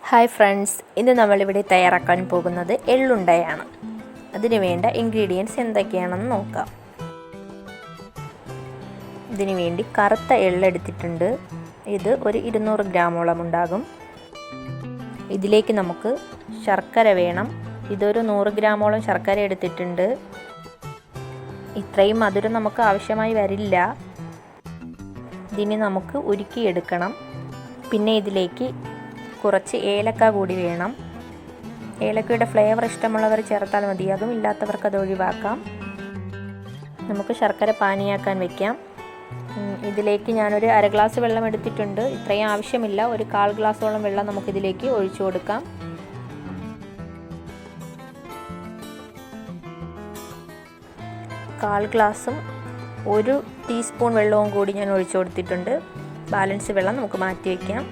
Hi friends, ഇന്ന് നമ്മളിവിടെ തയ്യാറാക്കാൻ പോകുന്നത് എള്ളുണ്ടയാണ്. അതിന് വേണ്ട ഇൻഗ്രീഡിയൻസ് എന്തൊക്കെയാണെന്ന് നോക്കാം. ഇതിനു വേണ്ടി കറുത്ത എള്ളെടുത്തിട്ടുണ്ട്. ഇത് ഒരു 200 ഗ്രാമോളം ഉണ്ടാകും. ഇതിലേക്ക് നമുക്ക് ശർക്കര വേണം. ഇതൊരു 100 ഗ്രാമോളം ശർക്കര എടുത്തിട്ടുണ്ട്. ഇത്രയും മധുരം നമുക്ക് ആവശ്യമായി വരില്ല. ഇതിന് നമുക്ക് ഉരുക്കിയെടുക്കണം. പിന്നെ ഇതിലേക്ക് കുറച്ച് ഏലക്ക കൂടി വേണം. ഏലക്കയുടെ ഫ്ലേവർ ഇഷ്ടമുള്ളവർ ചേർത്താൽ മതിയാകും, ഇല്ലാത്തവർക്ക് അത് ഒഴിവാക്കാം. നമുക്ക് ശർക്കര പാനിയാക്കാൻ വെക്കാം. ഇതിലേക്ക് ഞാനൊരു 1/2 ഗ്ലാസ് വെള്ളം എടുത്തിട്ടുണ്ട്. ഇത്രയും ആവശ്യമില്ല, ഒരു 1/4 ഗ്ലാസോളം വെള്ളം നമുക്കിതിലേക്ക് ഒഴിച്ചു കൊടുക്കാം. കാൽ ഗ്ലാസും 1 ടീസ്പൂൺ വെള്ളവും കൂടി ഞാൻ ഒഴിച്ചു കൊടുത്തിട്ടുണ്ട്. ബാലൻസ് വെള്ളം നമുക്ക് മാറ്റി വയ്ക്കാം.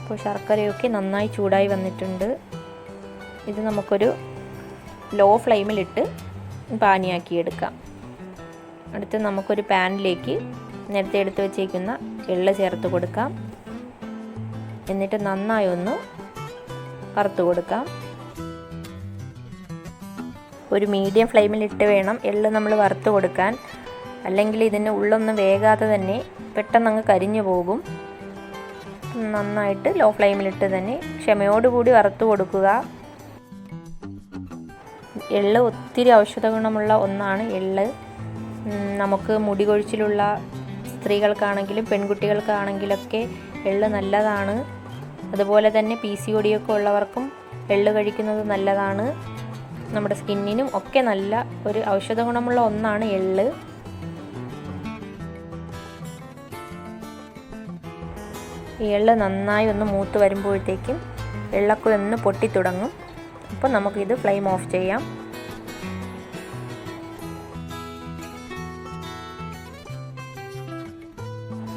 ഇപ്പോൾ ശർക്കരയൊക്കെ നന്നായി ചൂടായി വന്നിട്ടുണ്ട്. ഇത് നമുക്കൊരു ലോ ഫ്ലെയിമിലിട്ട് പാനിയാക്കിയെടുക്കാം. അടുത്ത് നമുക്കൊരു പാനിലേക്ക് നേരത്തെ എടുത്ത് വെച്ചേക്കുന്ന എള്ള് ചേർത്ത് കൊടുക്കാം. എന്നിട്ട് നന്നായി ഒന്ന് വറുത്ത് കൊടുക്കാം. ഒരു മീഡിയം ഫ്ലെയിമിലിട്ട് വേണം എള്ള് നമ്മൾ വറുത്ത് കൊടുക്കാൻ, അല്ലെങ്കിൽ ഇതിന് ഉള്ളൊന്നും വേകാതെ തന്നെ പെട്ടെന്ന് അങ്ങ് കരിഞ്ഞു പോകും. നന്നായിട്ട് ലോ ഫ്ലെയിമിലിട്ട് തന്നെ ക്ഷമയോടുകൂടി വറുത്ത് കൊടുക്കുക. എള്ള് ഒത്തിരി ഔഷധ ഗുണമുള്ള ഒന്നാണ്. എള്ള് നമുക്ക് മുടി കൊഴിച്ചിലുള്ള സ്ത്രീകൾക്കാണെങ്കിലും പെൺകുട്ടികൾക്കാണെങ്കിലൊക്കെ എള്ള് നല്ലതാണ്. അതുപോലെ തന്നെ PCOD ഒക്കെ ഉള്ളവർക്കും എള്ള് കഴിക്കുന്നത് നല്ലതാണ്. നമ്മുടെ സ്കിന്നിനും ഒക്കെ നല്ല ഒരു ഔഷധ ഗുണമുള്ള ഒന്നാണ് എള്ള്. ഈ എള്ള് നന്നായി ഒന്ന് മൂത്ത് വരുമ്പോഴത്തേക്കും എള്ളൊക്കെ ഒന്ന് പൊട്ടി തുടങ്ങും. അപ്പോൾ നമുക്കിത് ഫ്ലെയിം ഓഫ് ചെയ്യാം.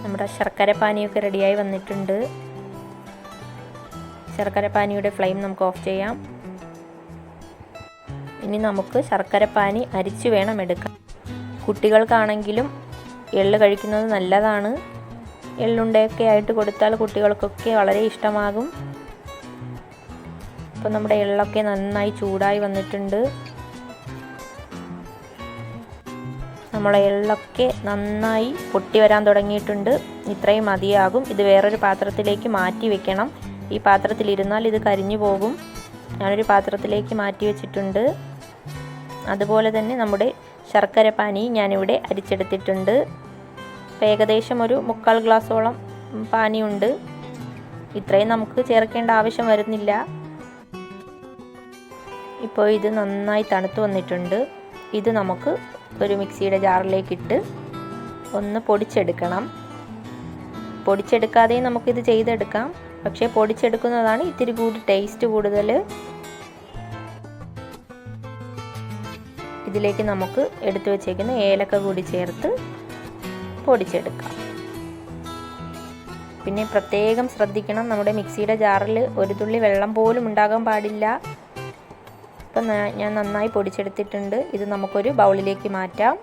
നമ്മുടെ ശർക്കര പാനിയൊക്കെ റെഡിയായി വന്നിട്ടുണ്ട്. ശർക്കര പാനിയുടെ ഫ്ലെയിം നമുക്ക് ഓഫ് ചെയ്യാം. ഇനി നമുക്ക് ശർക്കര പാനി അരിച്ചു വേണം എടുക്കാൻ. കുട്ടികൾക്കാണെങ്കിലും എള്ള് കഴിക്കുന്നത് നല്ലതാണ്. എള്ളുണ്ടയൊക്കെ ആയിട്ട് കൊടുത്താൽ കുട്ടികൾക്കൊക്കെ വളരെ ഇഷ്ടമാകും. അപ്പോൾ നമ്മുടെ എള്ളൊക്കെ നന്നായി ചൂടായി വന്നിട്ടുണ്ട്. നമ്മളെ എള്ളൊക്കെ നന്നായി പൊട്ടി വരാൻ തുടങ്ങിയിട്ടുണ്ട്. ഇത്രയും മതിയാകും. ഇത് വേറൊരു പാത്രത്തിലേക്ക് മാറ്റി വെക്കണം. ഈ പാത്രത്തിലിരുന്നാൽ ഇത് കരിഞ്ഞു പോകും. ഞാനൊരു പാത്രത്തിലേക്ക് മാറ്റി വെച്ചിട്ടുണ്ട്. അതുപോലെ തന്നെ നമ്മുടെ ശർക്കര പാനി ഞാനിവിടെ അരിച്ചെടുത്തിട്ടുണ്ട്. ഏകദേശം ഒരു 1/4 ഗ്ലാസോളം പാനിയുണ്ട്. ഇത്രയും നമുക്ക് ചേർക്കേണ്ട ആവശ്യം വരുന്നില്ല. ഇപ്പോൾ ഇത് നന്നായി തണുത്ത് വന്നിട്ടുണ്ട്. ഇത് നമുക്ക് ഒരു മിക്സിയുടെ ജാറിലേക്കിട്ട് ഒന്ന് പൊടിച്ചെടുക്കണം. പൊടിച്ചെടുക്കാതെയും നമുക്കിത് ചെയ്തെടുക്കാം, പക്ഷേ പൊടിച്ചെടുക്കുന്നതാണ് ഇത്തിരി കൂടി ടേസ്റ്റ് കൂടുതൽ. ഇതിലേക്ക് നമുക്ക് എടുത്തു വച്ചേക്കുന്ന ഏലക്ക കൂടി ചേർത്ത് പൊടിച്ചെടുക്കാം. പിന്നെ പ്രത്യേകം ശ്രദ്ധിക്കണം, നമ്മുടെ മിക്സിയുടെ ജാറിൽ ഒരു തുള്ളി വെള്ളം പോലും ഉണ്ടാകാൻ പാടില്ല. ഇപ്പം ഞാൻ നന്നായി പൊടിച്ചെടുത്തിട്ടുണ്ട്. ഇത് നമുക്കൊരു ബൗളിലേക്ക് മാറ്റാം.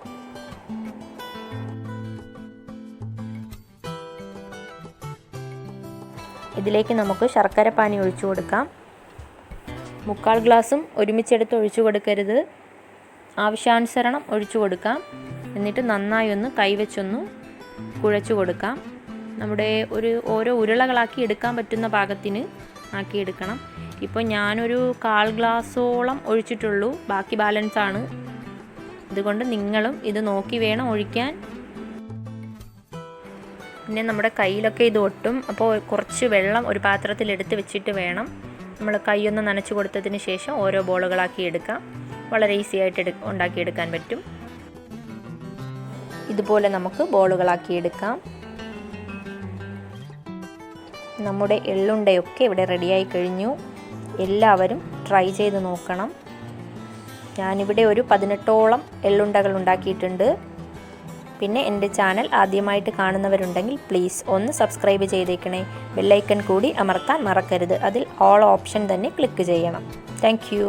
ഇതിലേക്ക് നമുക്ക് ശർക്കര പാനി ഒഴിച്ചു കൊടുക്കാം. 1/4 ഗ്ലാസും ഒരുമിച്ചെടുത്ത് ഒഴിച്ചു കൊടുക്കരുത്, ആവശ്യാനുസരണം ഒഴിച്ചു കൊടുക്കാം. എന്നിട്ട് നന്നായി ഒന്ന് കൈവച്ചൊന്ന് കുഴച്ചു കൊടുക്കാം. നമ്മുടെ ഓരോ ഉരുളകളാക്കി എടുക്കാൻ പറ്റുന്ന പാകത്തിന് ആക്കിയെടുക്കണം. ഇപ്പോൾ ഞാനൊരു 1/4 ഗ്ലാസോളം ഒഴിച്ചിട്ടുള്ളൂ, ബാക്കി ബാലൻസ് ആണ്. അതുകൊണ്ട് നിങ്ങളും ഇത് നോക്കി വേണം ഒഴിക്കാൻ. പിന്നെ നമ്മുടെ കയ്യിലൊക്കെ ഇത് ഒട്ടും. അപ്പോൾ കുറച്ച് വെള്ളം ഒരു പാത്രത്തിൽ എടുത്ത് വെച്ചിട്ട് വേണം നമ്മൾ കൈയൊന്ന് നനച്ച് കൊടുത്തതിന് ശേഷം ഓരോ ബോളുകളാക്കി എടുക്കാം. വളരെ ഈസി ആയിട്ട് ഉണ്ടാക്കിയെടുക്കാൻ പറ്റും. ഇതുപോലെ നമുക്ക് ബോളുകളാക്കി എടുക്കാം. നമ്മുടെ എള്ളുണ്ടയൊക്കെ ഇവിടെ റെഡിയായി കഴിഞ്ഞു. എല്ലാവരും ട്രൈ ചെയ്ത് നോക്കണം. ഞാനിവിടെ ഒരു 18ഓളം എള്ളുണ്ടകൾ ഉണ്ടാക്കിയിട്ടുണ്ട്. പിന്നെ എൻ്റെ ചാനൽ ആദ്യമായിട്ട് കാണുന്നവരുണ്ടെങ്കിൽ പ്ലീസ് ഒന്ന് സബ്സ്ക്രൈബ് ചെയ്തേക്കണേ. ബെല്ലൈക്കൺ കൂടി അമർത്താൻ മറക്കരുത്. അതിൽ ഓൾ ഓപ്ഷൻ തന്നെ ക്ലിക്ക് ചെയ്യണം. Thank you.